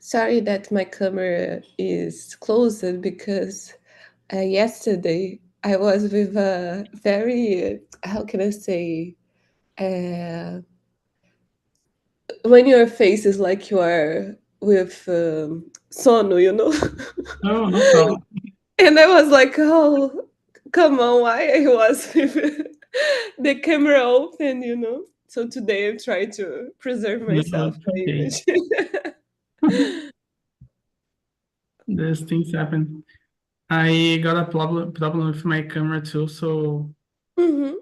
Sorry that my camera is closed because yesterday I was with a very, how can I say, uh, when your face is like you are with sono, Oh, no problem. And I was like, oh, come on, why I was with the camera open. So today I'm trying to preserve No, myself, it's my okay. image. These things happen. I got a problem with my camera too, so hmm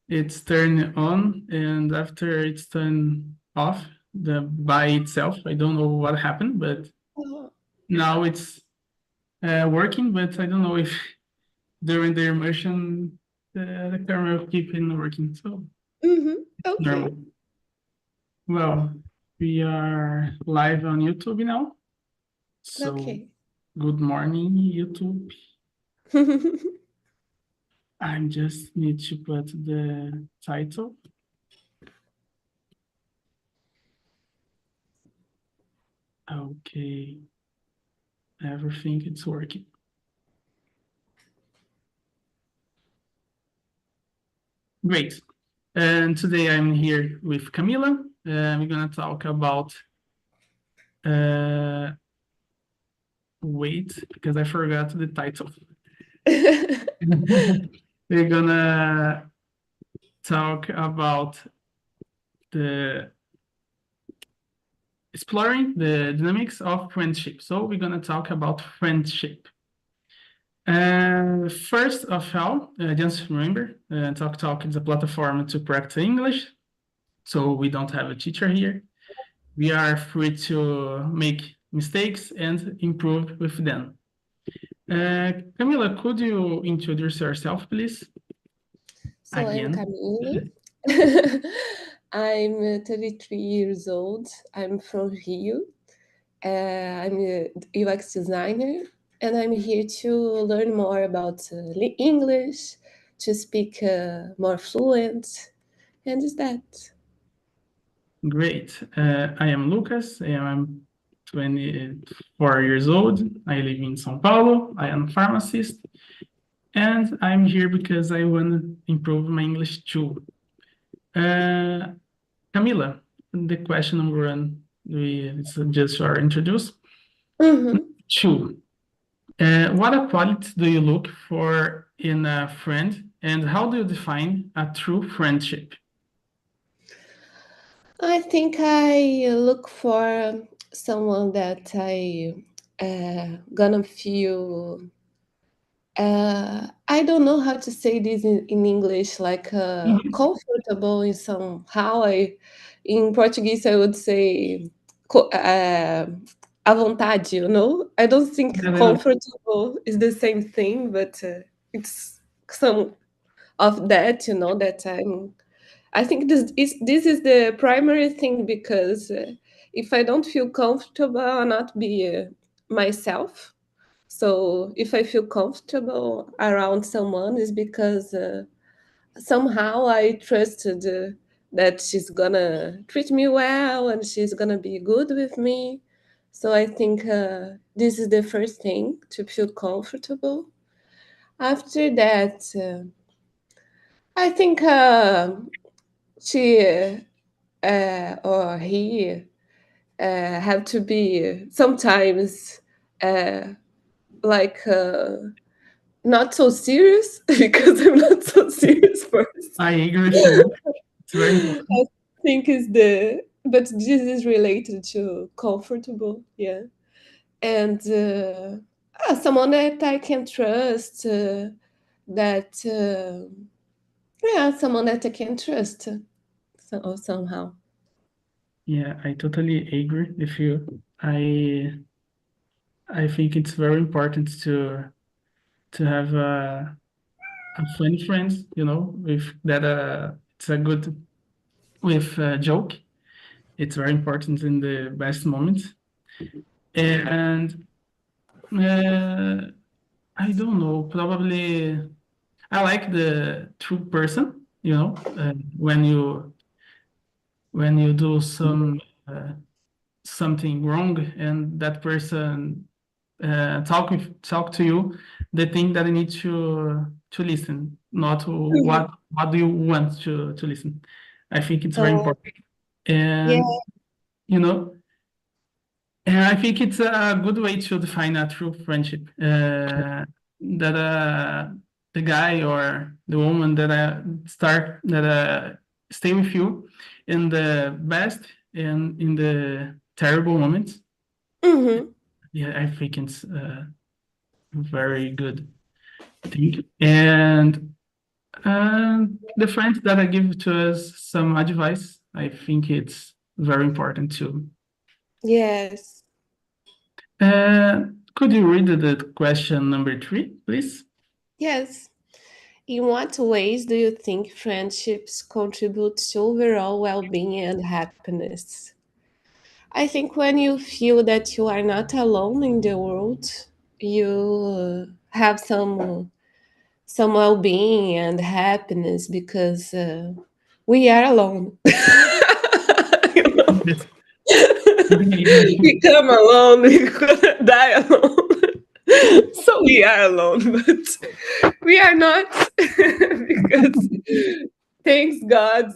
it's turned on, and after it's turned off, the by itself. I don't know what happened, but now it's working. But I don't know if during the immersion the camera will keep in working. So Okay. normal. Well, we are live on YouTube now. So Okay. good morning, YouTube. I just need to put the title. Okay, everything is working. Great. And today I'm here with Camila. We're gonna talk about uh, wait, because I forgot the title. We're gonna talk about the exploring the dynamics of friendship. So we're gonna talk about friendship. First of all, just remember, Talk Talk is a platform to practice English. So we don't have a teacher here. We are free to make mistakes and improve with them. Camila, could you introduce yourself, please? So I'm Again. Camila. I'm 33 years old. I'm from Rio. I'm a UX designer, and I'm here to learn more about English, to speak more fluent, and is that. Great. I am Lucas. I am 24 years old. I live in São Paulo. I am a pharmacist. And I'm here because I want to improve my English too. Uh, Camila, the question number one, it's just are introduced. Mhm. Two, what qualities do you look for in a friend, and how do you define a true friendship? I think I look for someone that I gonna feel. I don't know how to say this in English, like Mhm. comfortable in somehow. In Portuguese, I would say à vontade. I don't think comfortable is the same thing, but it's some of that, that I think this is the primary thing because if I don't feel comfortable, I'll not be myself. So if I feel comfortable around someone, is because somehow I trusted that she's gonna treat me well and she's gonna be good with me. So I think this is the first thing to feel comfortable. After that, I think she or he have to be sometimes uh, like not so serious because I'm not so serious person. I agree with you. It's very important. I think is the but this is related to comfortable, yeah, and someone that I can trust. That yeah, someone that I can trust or somehow. Yeah, I totally agree with you. I think it's very important to have a funny friends, with that it's a good with joke. It's very important in the best moments. And uh, I don't know, probably I like the true person, when you do some uh, something wrong and that person talk to you, the thing that you need to listen, not Mhm. what do you want to listen. I think it's very Oh, important. yeah. And you know, and I think it's a good way to define a true friendship. That the guy or the woman that stay with you in the best and in the terrible moments. Mhm. Yeah, I think it's very good thing. And the friends that I give to us some advice, I think it's very important too. Yes. Uh, could you read the question number 3, please? Yes. In what ways do you think friendships contribute to overall well-being and happiness? I think when you feel that you are not alone in the world, you have some well-being and happiness because we are alone. You know? Yes. Okay. We come alone, we gonna die alone. So we are alone, but we are not because thanks God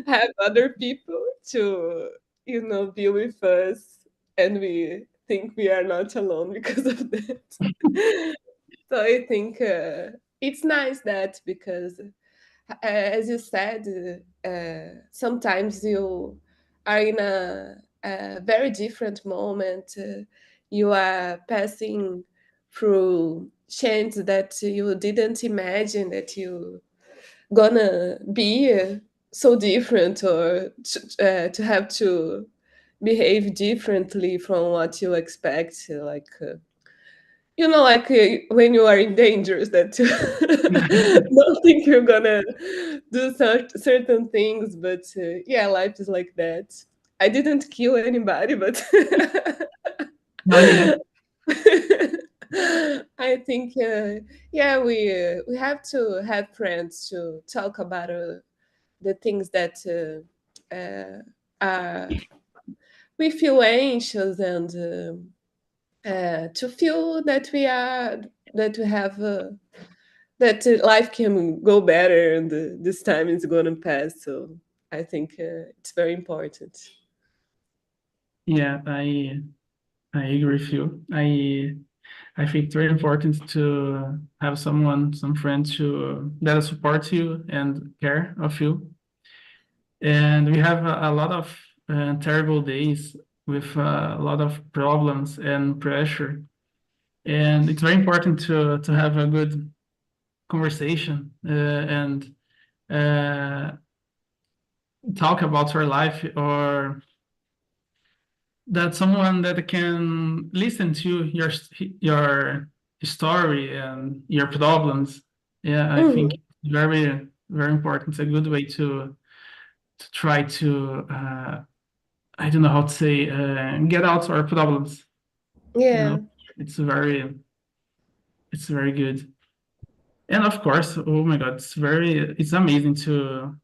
have other people to be with us, and we think we are not alone because of that. So I think it's nice that because as you said, sometimes you are in a very different moment. You are passing through change that you didn't imagine that you gonna be so different, or to have to behave differently from what you expect. Like like when you are in danger, that don't think you're gonna do certain things, but yeah, life is like that. I didn't kill anybody, but Not yet. I think yeah, we have to have friends to talk about the things that are we feel anxious, and to feel that we have that life can go better, and this time is going to pass. So I think it's very important. Yeah, I agree with you. I think it's very important to have someone, some friends who that support you and care of you. And we have a lot of terrible days with a lot of problems and pressure. And it's very important to have a good conversation and uh, talk about your life, or that someone that can listen to your story and your problems. Yeah, I Mhm. think it's very very important. It's a good way to try to I don't know how to say get out our problems. You know, Yeah. it's very good. And of course, oh my God, it's amazing to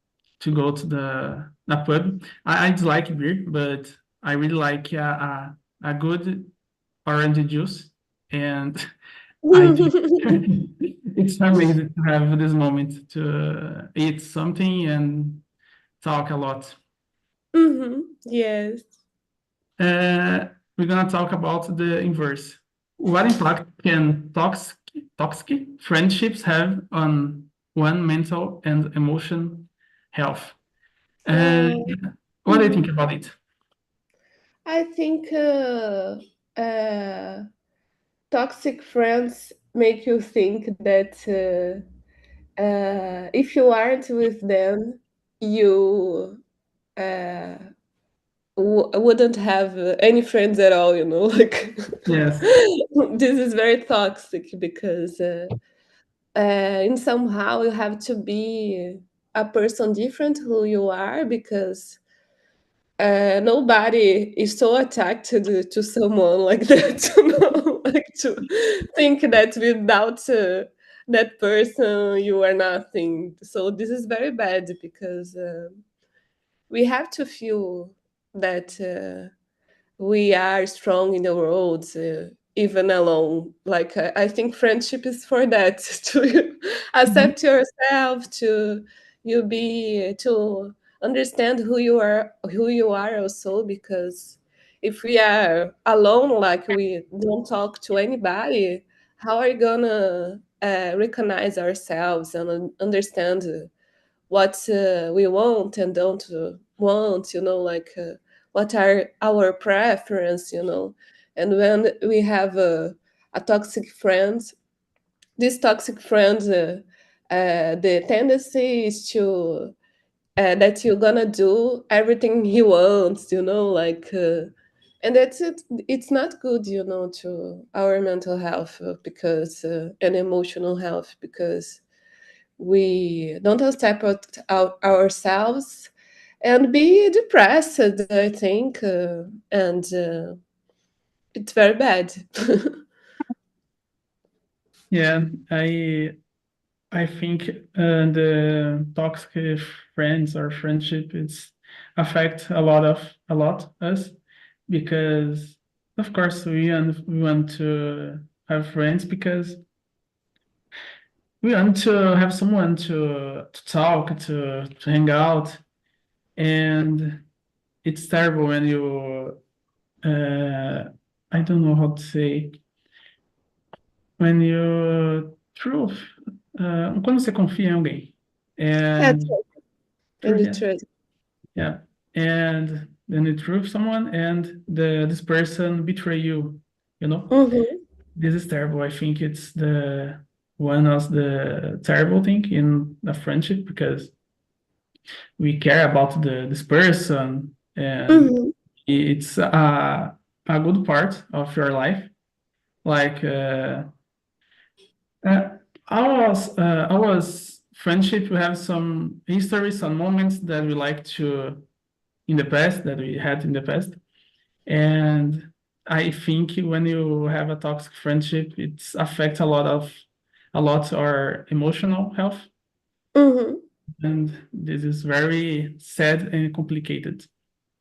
go to the pub. I dislike beer, but I really like a good orange juice, and I think it's amazing to have this moment to eat something and talk a lot. Yes. We're gonna talk about the inverse. What impact can toxic friendships have on one mental and emotion health? Uh, uh, what do you think mhm. about it? I think uh, toxic friends make you think that if you aren't with them, you uh, wouldn't have any friends at all, like Yes, this is very toxic because in somehow you have to be a person different who you are, because nobody is so attracted to someone like that, like to think that without that person you are nothing. So this is very bad because we have to feel that. we are strong in the world, even alone. Like I think friendship is for that to Mhm. accept yourself, to understand who you are also. Because if we are alone, like we don't talk to anybody, how are you gonna recognize ourselves and understand what we want and don't want, like what are our preference, and when we have a toxic friend, this toxic friend, the tendency is to that you're gonna do everything he wants, like and that's it. It's not good, to our mental health, because and emotional health, because we don't accept ourselves and be depressed, I think, and it's very bad. Yeah, I think the toxic friends or friendship it's affect a lot us because of course we want to have friends because we want to have someone to talk to hang out, and it's terrible when you I don't know how to say, when you truth quando você confia em alguém That's and it. And truth, the yeah. truth. Yeah. And then you truth someone and this person betray you, you know? Mm-hmm. This is terrible. I think it's the one of the terrible thing in a friendship because we care about this person and Mm-hmm. it's a good part of your life. Like our friendship, we have some history, some moments that we like to in the past that we had in the past. And I think when you have a toxic friendship, it affects a lot our emotional health. Mm-hmm. And this is very sad and complicated.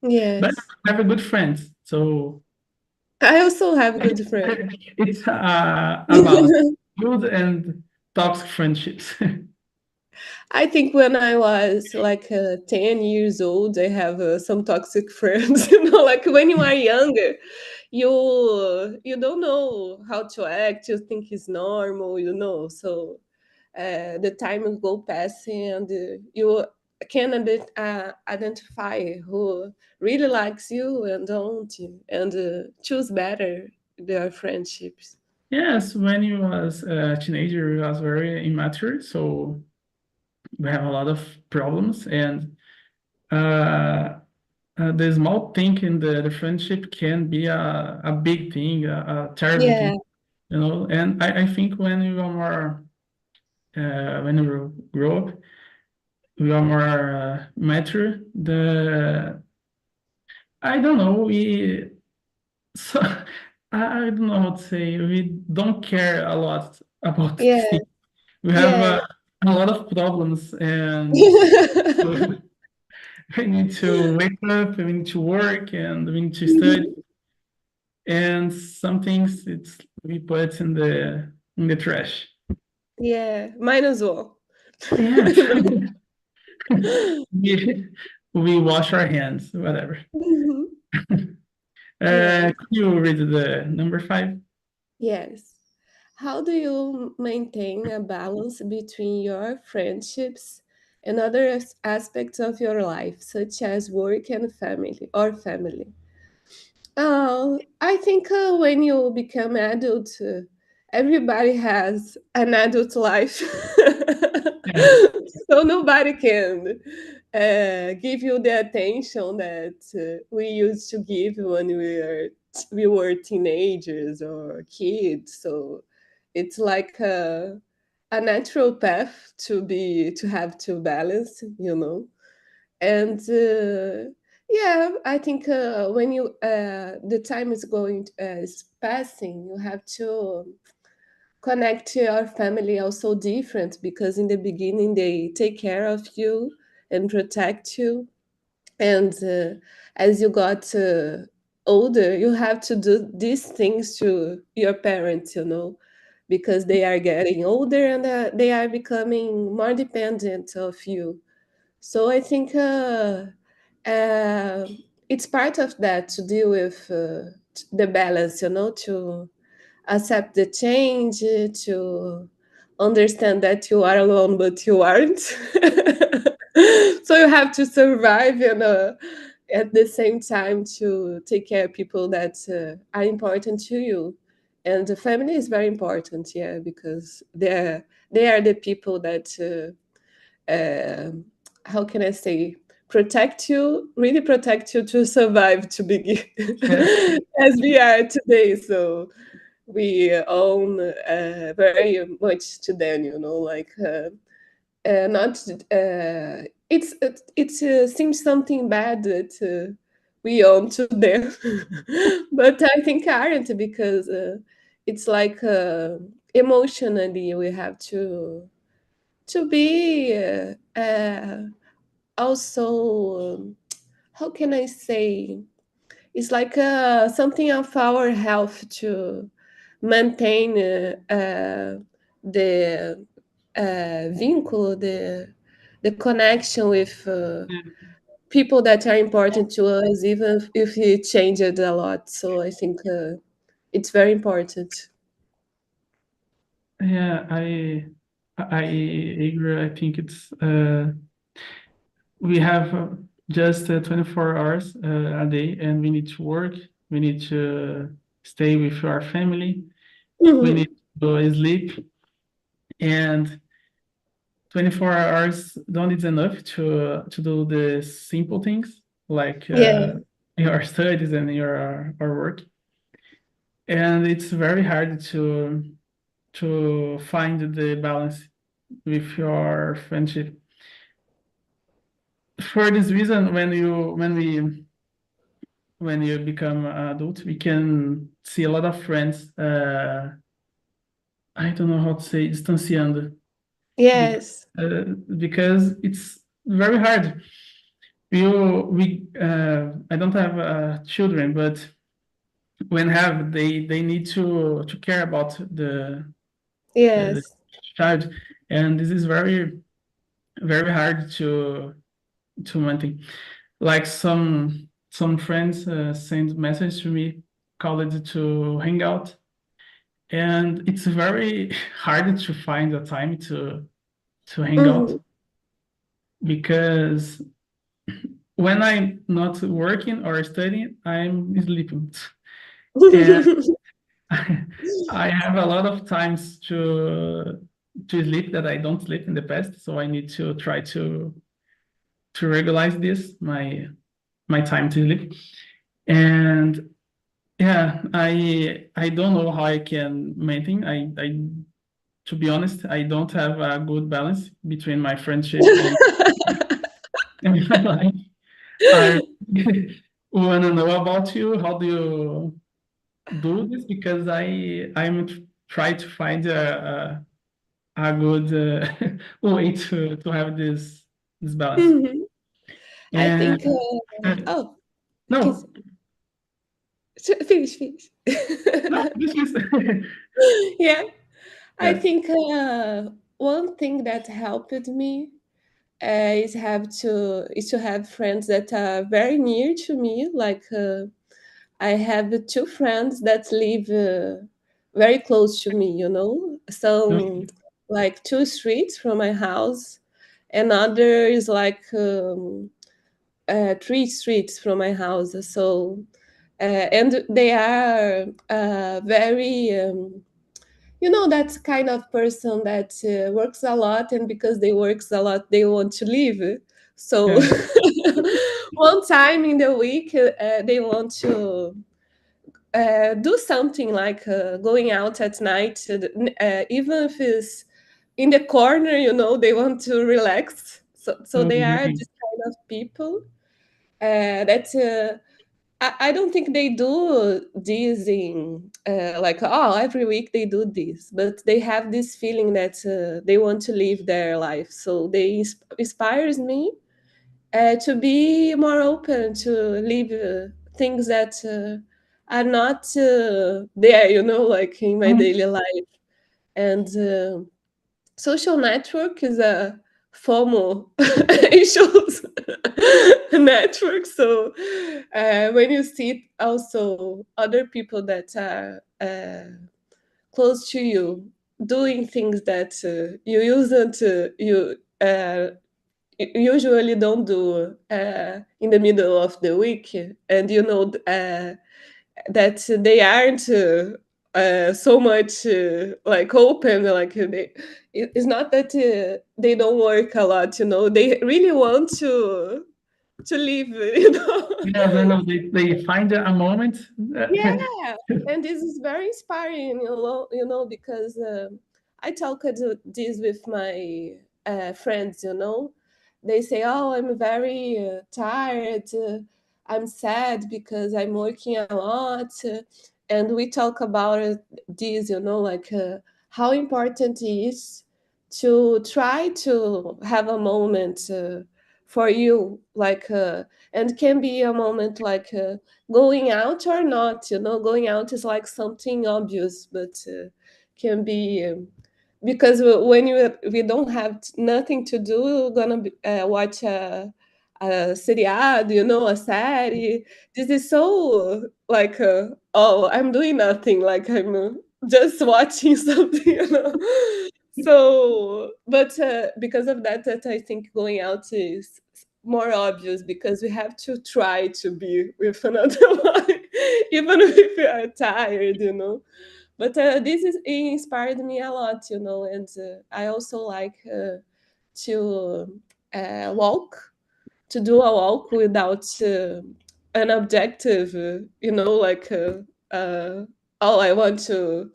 But Yes, I have a good friend, so I also have good friends. it's a balance, good and toxic friendships. I think when I was like 10 years old, I have some toxic friends. Like when you are younger, you don't know how to act. You think it's normal, So the time will go passing, and you can identify who really likes you and don't, and choose better their friendships. Yes, when you was a teenager, you was very immature, so we have a lot of problems, and uh, the small thing in the friendship can be a big thing, a terrible thing, Yeah, you know. And I think when you are more, when you grow up, you are more mature. I don't know, we, so, I don't know how to say, we don't care a lot about yeah, things. We have yeah. a lot of problems, and we need to wake up, we need to work, and we need to study. And some things it's we put in the trash. Yeah, mine as well. Yes. we we wash our hands, whatever. Mhm. Yeah. Could you read the number 5? Yes. How do you maintain a balance between your friendships and other aspects of your life, such as work and family? I think when you become adult, everybody has an adult life, Yes. so nobody can give you the attention that we used to give when we were teenagers or kids. So it's like a natural path to have to balance, and yeah, I think when you the time is passing, you have to connect to your family also different, because in the beginning they take care of you and protect you, and as you got older, you have to do these things to your parents, because they are getting older and they are becoming more dependent of you. So I think uh, it's part of that to deal with the balance, to accept the change, to understand that you are alone, but you aren't. So you have to survive, at the same time to take care of people that are important to you. And the family is very important, yeah, because they are the people that how can I say, protect you, really protect you to survive to begin, Yeah. as we are today. So we own very much to them, like not it seems something bad that we own to them, but I think aren't, because it's like emotionally we have to be also how can I say, it's like something of our health to maintain the vínculo, the connection with people that are important to us, even if it changed a lot. So I think it's very important. Yeah, I agree. I think it's we have just 24 hours a day, and we need to work. We need to stay with our family. We Mhm. need to sleep, and 24 hours don't is enough to do the simple things like Yeah. your studies and your our work. And it's very hard to find the balance with your friendship. For this reason, when you become an adult, we can see a lot of friends. I don't know how to say distanciando because, Yes. because it's very hard. We I don't have children, but when have they need to care about the Yes. child, and this is very hard to maintain. Like some friends send message to me, called to hang out, and it's very hard to find a time to hang out Mhm. because when I'm not working or studying, I'm sleeping. And I have a lot of times to sleep that I don't sleep in the past, so I need to try to regularize this my time to sleep. And yeah, I don't know how I can maintain. I to be honest, I don't have a good balance between my friendship and, and my life. I want to know about you. How do you do this? Because I'm try to find a good way to have this balance. Mhm. I And think uh, oh, you can no, say, finish. no, this is Yeah, I yeah. think one thing that helped me is to have friends that are very near to me. Like I have two friends that live very close to me. So like 2 streets from my house. Another is like 3 streets from my house. So and they are very. That kind of person that works a lot, and because they works a lot they want to leave. So Yeah. one time in the week they want to do something like going out at night, even if it's in the corner, they want to relax. So they are Mhm. this kind of people that I don't think they do this in like, oh, every week they do this, but they have this feeling that they want to live their life. So they inspires me to be more open to live things that are not there, like in my Mhm. daily life. And social network is a FOMO issues network. So when you see also other people that are close to you doing things that you used to you usually don't do in the middle of the week, and that they aren't so much like open, like it's not that they don't work a lot, they really want to live, Yeah, no, they find a moment. Yeah, and this is very inspiring, because I talked this with my friends, They say, "Oh, I'm very tired. I'm sad because I'm working a lot," and we talk about this, like how important it is to try to have a moment for you, like, and can be a moment like. Going out or not, going out is like something obvious, but can be because when we don't have nothing to do, we're gonna watch a seriado, a série. This is so like oh, I'm doing nothing, like I'm just watching something, so but because of that I think going out is more obvious, because we have to try to be with another one, even if we are tired, But this is it inspired me a lot, and I also like to walk, to do a walk without an objective, like oh, I want to.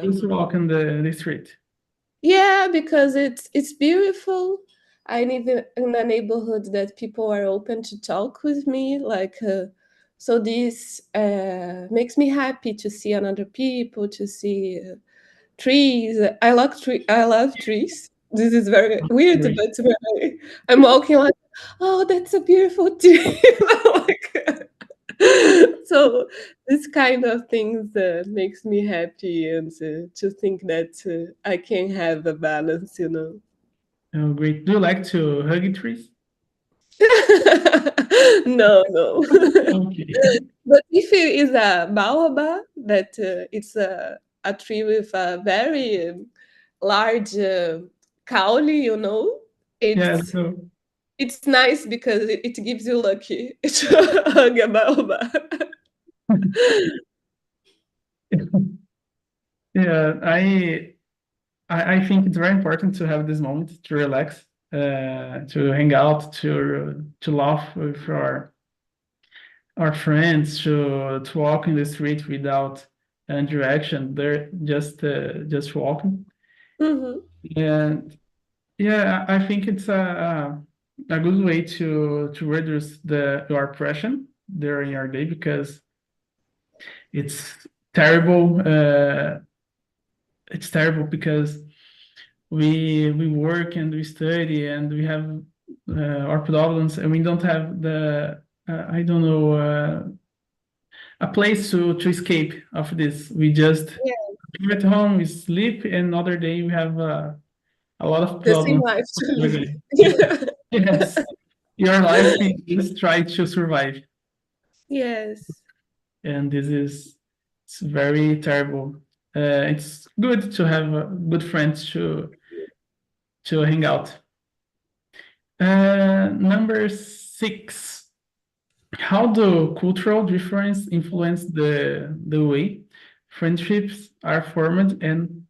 Just Um, walk on the street. yeah, because it's beautiful. I live in a neighborhood that people are open to talk with me, like so this makes me happy to see another people, to see trees. I love trees. This is very weird, Great. but when I'm walking like, oh, that's a beautiful tree. Like, so this kind of things makes me happy, and to think that I can have a balance, Oh, great. Do you like to hug trees? No, no. Okay. But if it is a baobab, that it's a tree with a very large caule, Yeah, it's so it's nice because it gives you lucky to hug a baobab. yeah, I think it's very important to have this moment to relax, to hang out, to laugh with our friends, to walk in the street without direction. They're just walking. Mhm. And yeah, I think it's a good way to reduce the your oppression during your day, because it's terrible. It's terrible because we work and we study and we have our problems, and we don't have the I don't know, a place to escape of this. We just Yeah, come at home, we sleep, and another day we have a lot of the same problems. life to live. Okay. Yes, your life is just try to survive, Yes. and this is it's very terrible. It's good to have good friends to hang out. Number six. How do cultural difference influence the way friendships are formed and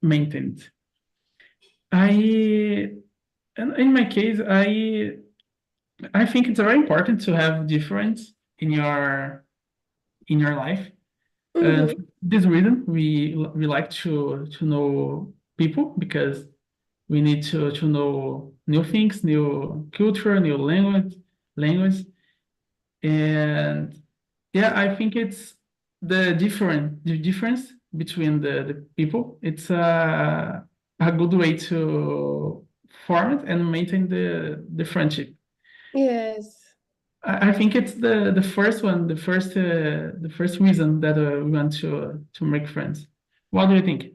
maintained? I, in my case, I think it's very important to have difference in your life. And Mhm. for this reason, we like to know people, because we need to know new things, new culture, new language. And yeah, I think it's the difference between the people. It's a good way to form it and maintain the friendship. Yes. I think it's the first one, the first reason that we want to make friends. What do you think?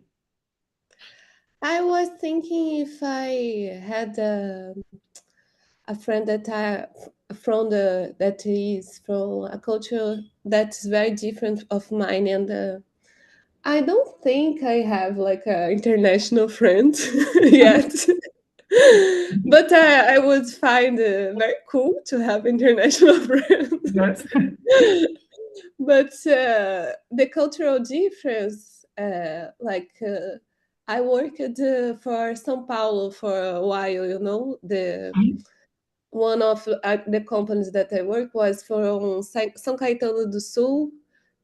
I was thinking if I had a friend that that is from a culture that's very different of mine, and I don't think I have like an international friend yet. But I would find very cool to have international friends. Yes. But the cultural difference, I worked for São Paulo for a while, the one of the companies that I work was from São Caetano do Sul,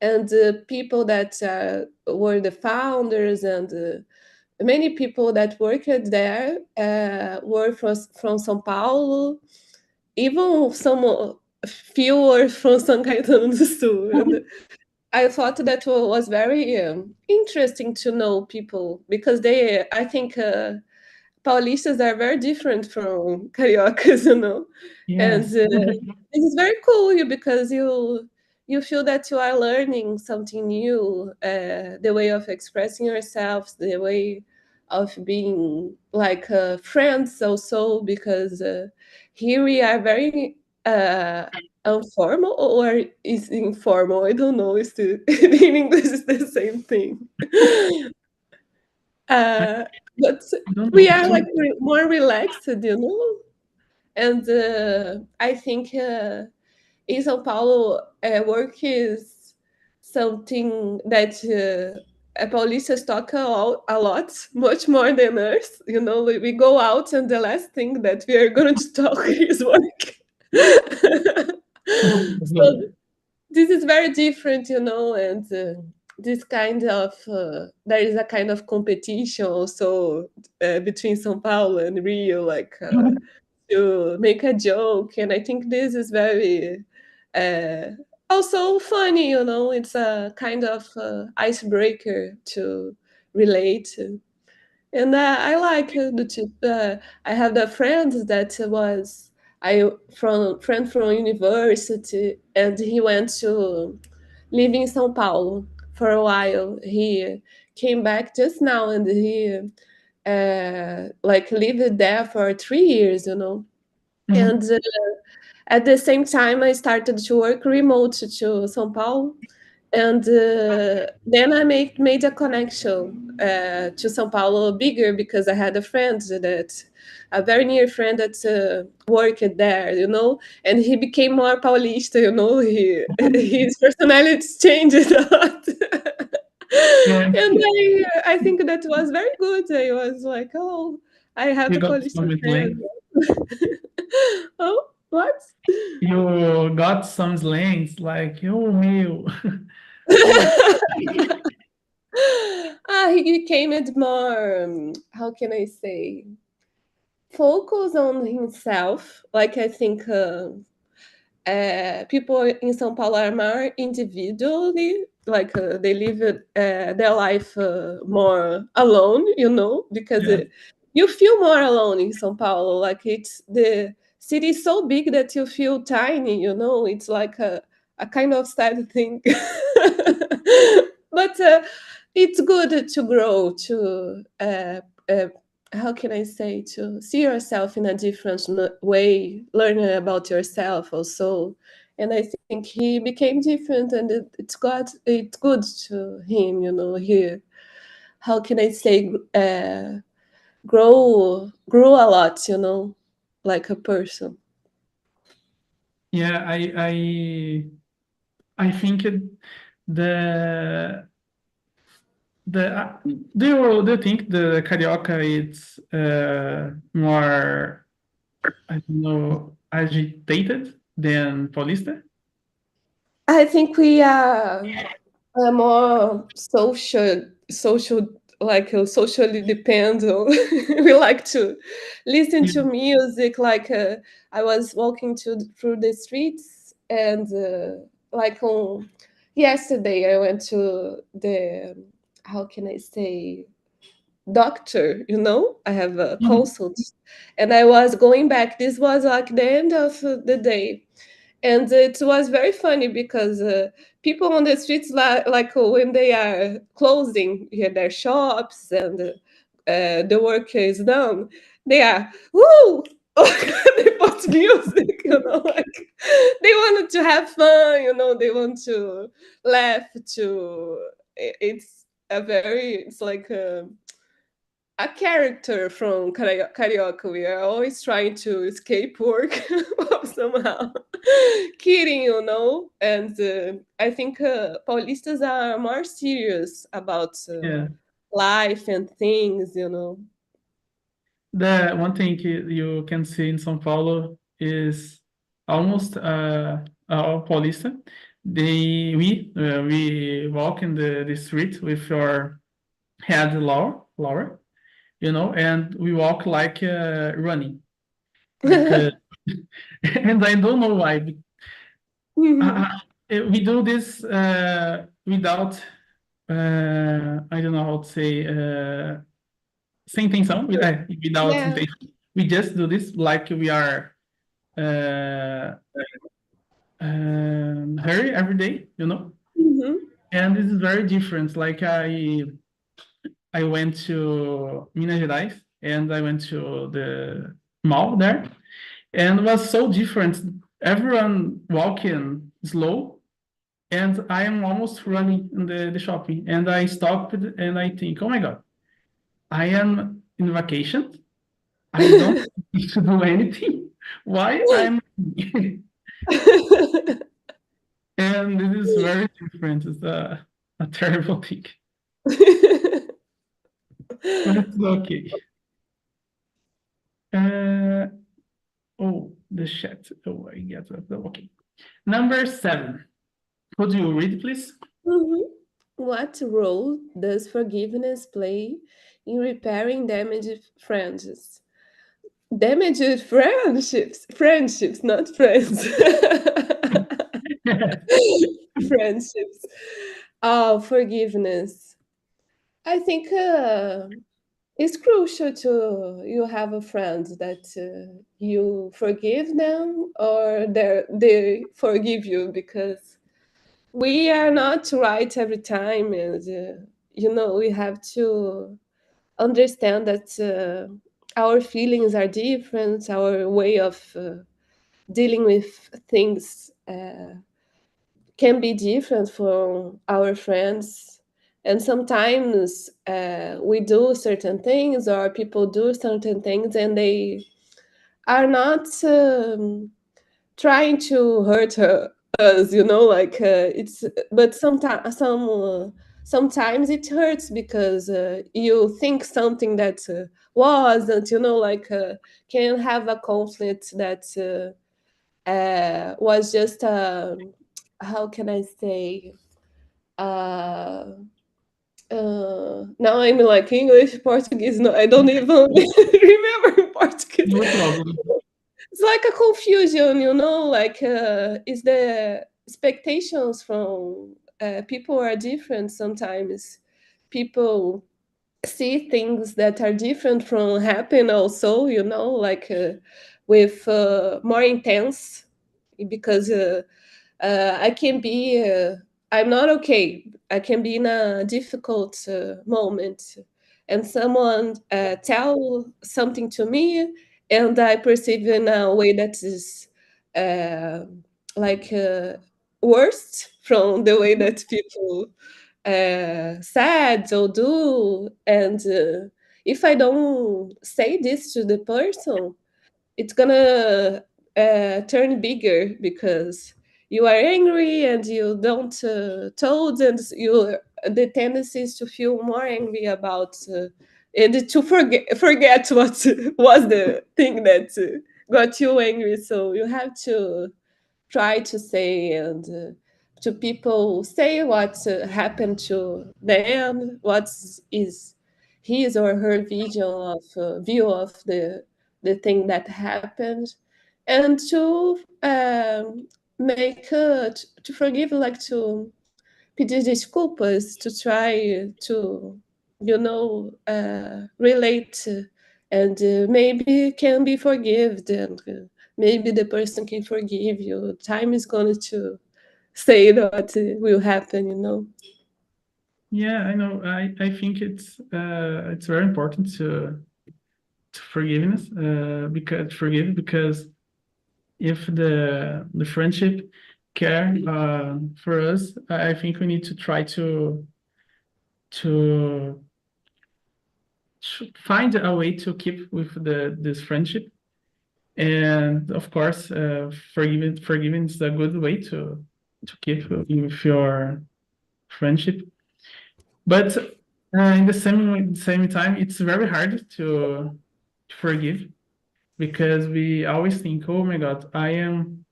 and the people that were the founders and many people that worked there were from São Paulo, even some few were from São Caetano do Sul. And I thought that was very interesting to know people because I think, Paulistas are very different from Cariocas, and Yes. this is very cool because you feel that you are learning something new, the way of expressing yourselves, the way of being like friends also because here we are very informal or is informal. I don't know. It's in English is the same thing. I, Uh, but I don't we know. are like more relaxed, and I think in São Paulo, work is something that Paulistas talk a lot, much more than us. We go out, and the last thing that we are going to talk is work. So this is very different, and this kind of there is a kind of competition also between São Paulo and Rio, like to make a joke, and I think this is very uh, also funny. It's a kind of icebreaker to relate. And I like the two. I have the friend that was I from friend from university, and he went to live in São Paulo for a while. He came back just now, and he like lived there for 3 years. Mhm. And at the same time, I started to work remote to São Paulo, and then I made a connection to São Paulo bigger because I had a very near friend that worked there, and he became more Paulista, his personality changed a lot. Yeah, And I think that was very good. I was like, oh, I have you a got Paulista some friend. slang. Oh, what? You got some slangs like "eu meu." Oh, He became it more, how can I say, focus on himself. Like I think people in São Paulo are more individually, like they live their life more alone, because yeah. you feel more alone in São Paulo. Like it's the city is so big that you feel tiny, it's like a kind of sad thing. But it's good to grow, to how can I say, to see yourself in a different way, learning about yourself also. And I think he became different, and it's good to him, he, how can I say, grow a lot, like a person. Yeah, I think the do you think the carioca is more, I don't know, agitated than paulista? I think we are more social, like socially dependent. We like to listen Yeah. to music. Like I was walking through the streets, and like on yesterday, I went to the, how can I say, doctor. I have a Mhm. consult, and I was going back. This was like the end of the day, And it was very funny because people on the streets, like when they are closing their shops and the work is done, they are woo. They put music, like they wanted to have fun, they want to laugh. It's a very, it's like a character from Carioca. We are always trying to escape work somehow. Kidding, And I think Paulistas are more serious about Yeah. life and things, The one thing you can see in São Paulo is almost all Paulista. We walk in the street with our head lower, and we walk like running because, and I don't know why. Mhm. Uh, we do this without, I don't know how to say, sem intenção, without Yeah. intention. We just do this like we are uh, hurry every day. Mhm. And this is very different. Like I went to Minas Gerais and I went to the mall there, and it was so different. Everyone walking slow, and I am almost running in the shopping. And I stopped and I think, oh my God, I am in vacation. I don't need to do anything. Why I'm and it is very different. It's a terrible thing. But it's okay. Uh, oh, the chat. Oh, I get that. Okay. Number 7. Could you read, please? Mhm. What role does forgiveness play in repairing damaged friendships? Damaged friendships, not friends. Friendships. Oh, forgiveness. I think it's crucial to you have a friend that you forgive them or they forgive you, because we are not right every time, and we have to understand that our feelings are different, our way of dealing with things can be different from our friends. And sometimes we do certain things, or people do certain things, and they are not trying to hurt us, like it's but sometimes it hurts because you think something that wasn't, like can have a conflict that was just how can I say, uh now I'm like English, Portuguese, no, I don't even remember in Portuguese. No problem. It's like a confusion, like is the expectations from people are different sometimes. People see things that are different from happen also, like with more intense, because I can be, I'm not okay. I can be in a difficult moment, and someone tell something to me, and I perceive in a way that is uh, like worst from the way that people said or do. And if I don't say this to the person, it's gonna turn bigger, because you are angry and you don't told, and you the tendency is to feel more angry about and to forget what was the thing that got you angry. So you have to try to say, and to people, say what happened to them, what is his or her vision of view of the thing that happened, and to make to forgive, like to pedir desculpas, to try to relate, and maybe can be forgiven, and maybe the person can forgive you. Time is going to say what will happen, you know. Yeah, I know. I think it's very important to forgiveness, because if the friendship care for us, I think we need to try to find a way to keep with this friendship. And of course, forgiving is a good way to keep with your friendship. But in the same time, it's very hard to forgive, because we always think, oh my God, I am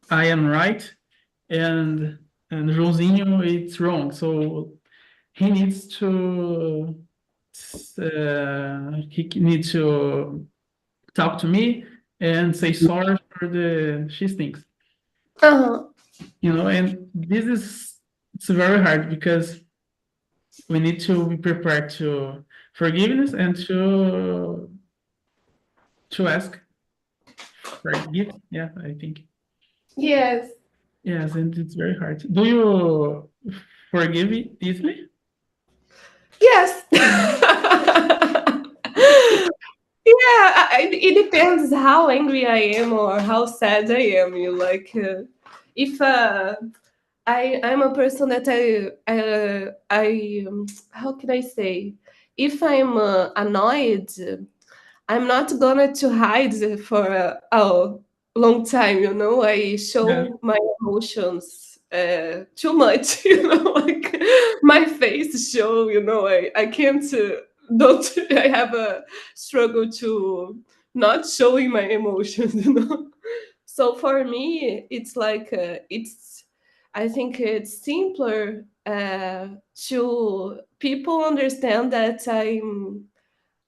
right, and Josinho it's wrong. So he needs to he needs to talk to me and say sorry for the she thinks, Uh-huh. and this is it's very hard, because we need to be prepared to forgiveness and to ask forgive. Yeah, I think. Yes. Yes, and it's very hard. Do you forgive easily? Yes. Yeah, it depends how angry I am or how sad I am. You like, if I'm a person that how can I say, if I'm annoyed, I'm not gonna to hide for a long time, you know. I Yeah. show my emotions too much, you know, like my face show, you know. I can't don't I have a struggle to not showing my emotions, you know. So for me, it's like it's. I think it's simpler to people understand that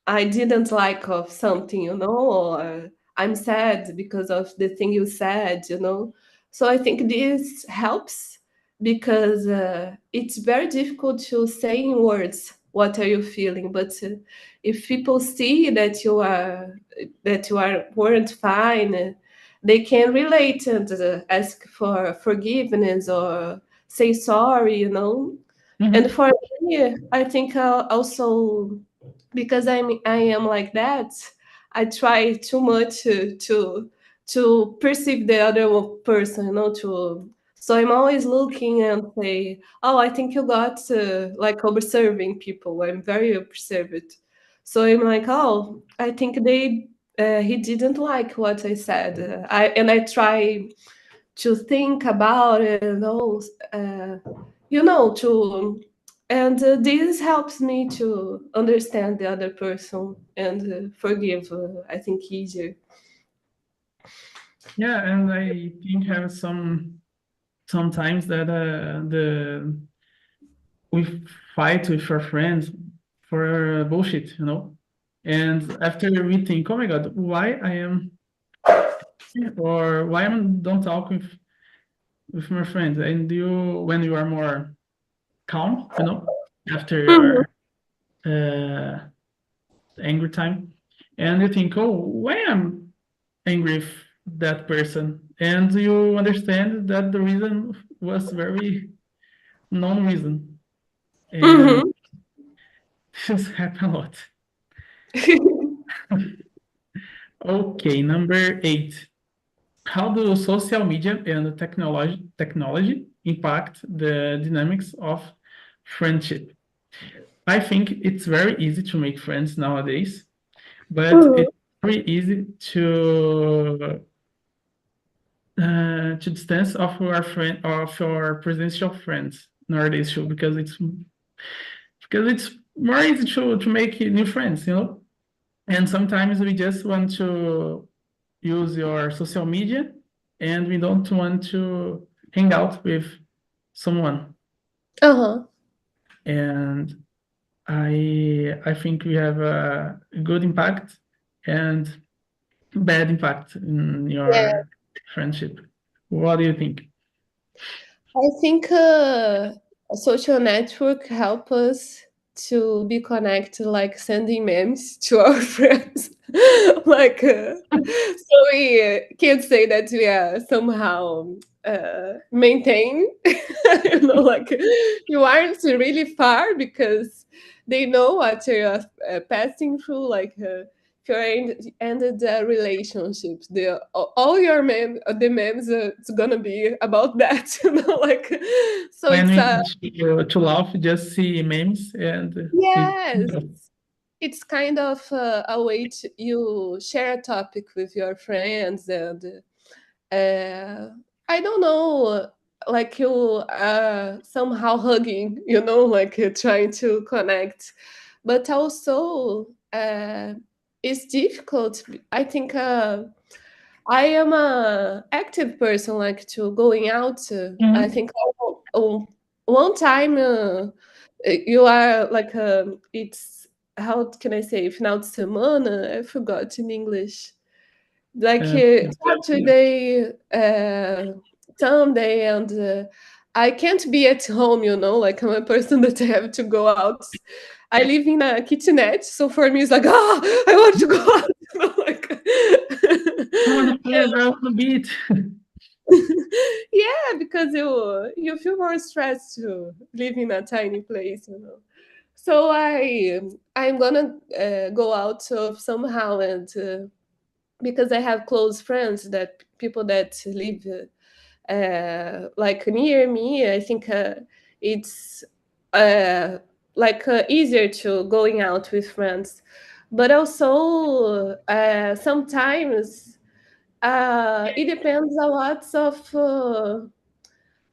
I didn't like of something, you know, or I'm sad because of the thing you said, you know. So I think this helps because it's very difficult to say in words what are you feeling, but if people see that you are weren't fine, they can relate and ask for forgiveness or say sorry, you know. And Mhm. for me, I think also because I am like that, I try too much to perceive the other person, you know. To so I'm always looking and say, oh, I think you got like observing people. I'm very observant, so I'm like, oh, I think he didn't like what I said. I try to think about it and all, you know, to and this helps me to understand the other person and forgive. I think easier. Yeah, and I think have sometimes that we fight with our friends for bullshit. And after we think, oh my God, why I am or why I don't talk with my friends, and when you are more calm, after Mhm. your uh, angry time, and you think, oh, why I'm angry with that person, and you understand that the reason was very non-reason, and Mhm. this happen a lot. Okay, number 8. How do social media and technology impact the dynamics of friendship? I think it's very easy to make friends nowadays, but Mhm. it's very easy to distance of our presential friends nowadays too, because it's more easy to make new friends. And sometimes we just want to use your social media, and we don't want to hang out with someone. Uh-huh. And I think we have a good impact and bad impact in Yeah. your friendship. What do you think? I think a social network help us. to be connected, like sending memes to our friends. Like, so we can't say that we are somehow maintain, like you aren't really far because they know what you're passing through, like if you're ended the relationship, all your the memes it's gonna be about that, like, so When it's we a need to laugh, just see memes and yes, it's kind of a way to you share a topic with your friends, and uh, I don't know, like you somehow hugging, like trying to connect, but also it's difficult. I think I am a active person, like to going out. I Mhm. think one time you are like it's how can I say final de semana? I forgot in English. Like Uh, Saturday, Sunday, and I can't be at home. Like I'm a person that I have to go out. I live in a kitchenette, so for me it's like I want to go out. Like I want to play a girl on the beat. yeah, because you feel more stressed to live in a tiny place. So I'm gonna go out of somehow, and because I have close friends, that people that live like near me, I think it's uh, like easier to going out with friends, but also sometimes it depends a lot of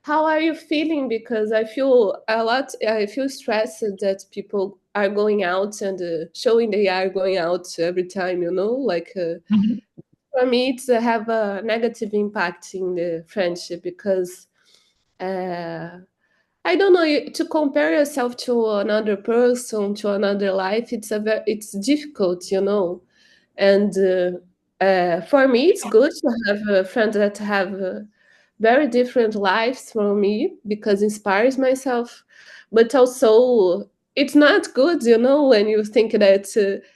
how are you feeling, because I feel stressed that people are going out and showing they are going out every time, like Mhm. for me it's have a negative impact in the friendship, because uh, I don't know, to compare yourself to another person, to another life, it's difficult, and for me it's good to have friends that have very different lives from me, because it inspires myself, but also it's not good, when you think that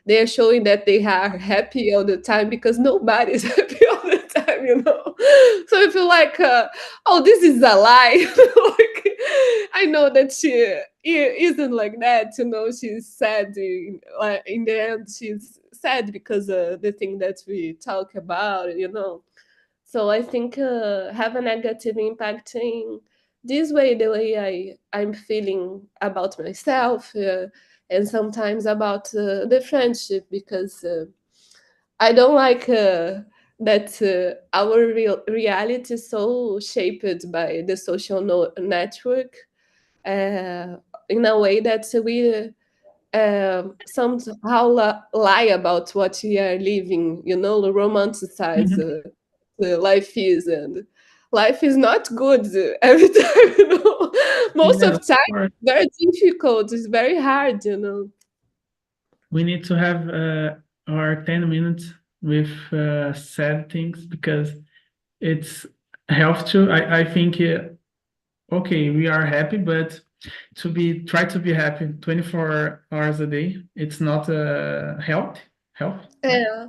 they are showing that they are happy all the time, because nobody's happy all the time, so I feel like oh, this is a lie. Like, I know that she isn't like that, she's sad like in the end, she's sad because the thing that we talk about, so I think have a negative impact in this way, the way I'm feeling about myself, and sometimes about the friendship, because I don't like that our reality is so shaped by the social network, uh, in a way that we somehow lie about what we are living, romanticize Mhm. the life is, and life is not good every time, most Yes, of of time course. very difficult, it's very hard. We need to have our 10 minutes with sad things because it's health too. I think okay, we are happy, but try to be happy 24 hours a day. It's not health, right? Yeah,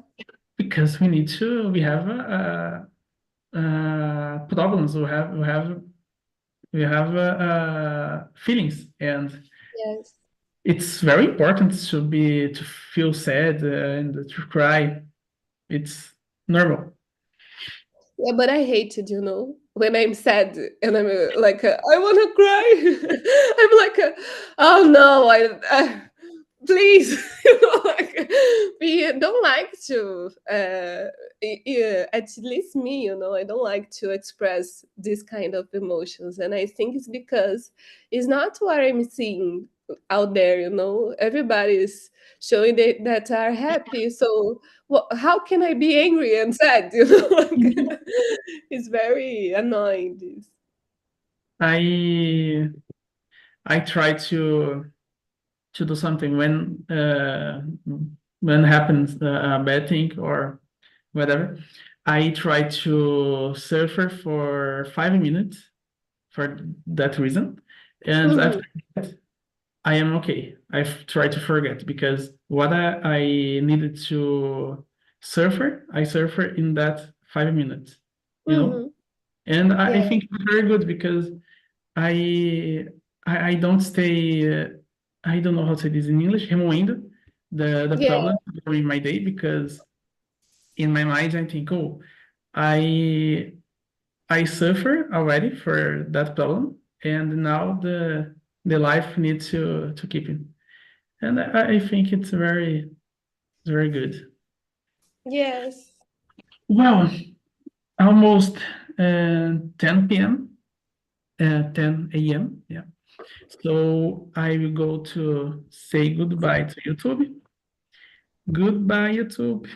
Because we have problems. We have feelings, and yes. it's very important to feel sad and to cry. It's normal. Yeah, but I hate it, when I'm sad and I'm like, I want to cry. I'm like, oh no, please, like, we don't like to, at least me, I don't like to express this kind of emotions. And I think it's because it's not what I'm seeing out there, everybody's showing that are happy. So how can I be angry and sad? Like, Mhm. it's very annoying. This. I I try to do something when happens a bad thing or whatever. I try to suffer for 5 minutes for that reason, and Mhm. after that, I am okay. I've tried to forget because what I needed to suffer, I suffer in that 5 minutes, you know? Mhm. And I Yeah. think it's very good because I I don't stay I don't know how to say this in English, remoendo the Yeah. problem during my day because in my mind I think, oh, I I suffer already for that problem, and now the life needs to keep it. And I think it's very good. Yes. Well, almost 10 p.m., 10 a.m. Yeah. So I will go to say goodbye to YouTube. Goodbye, YouTube.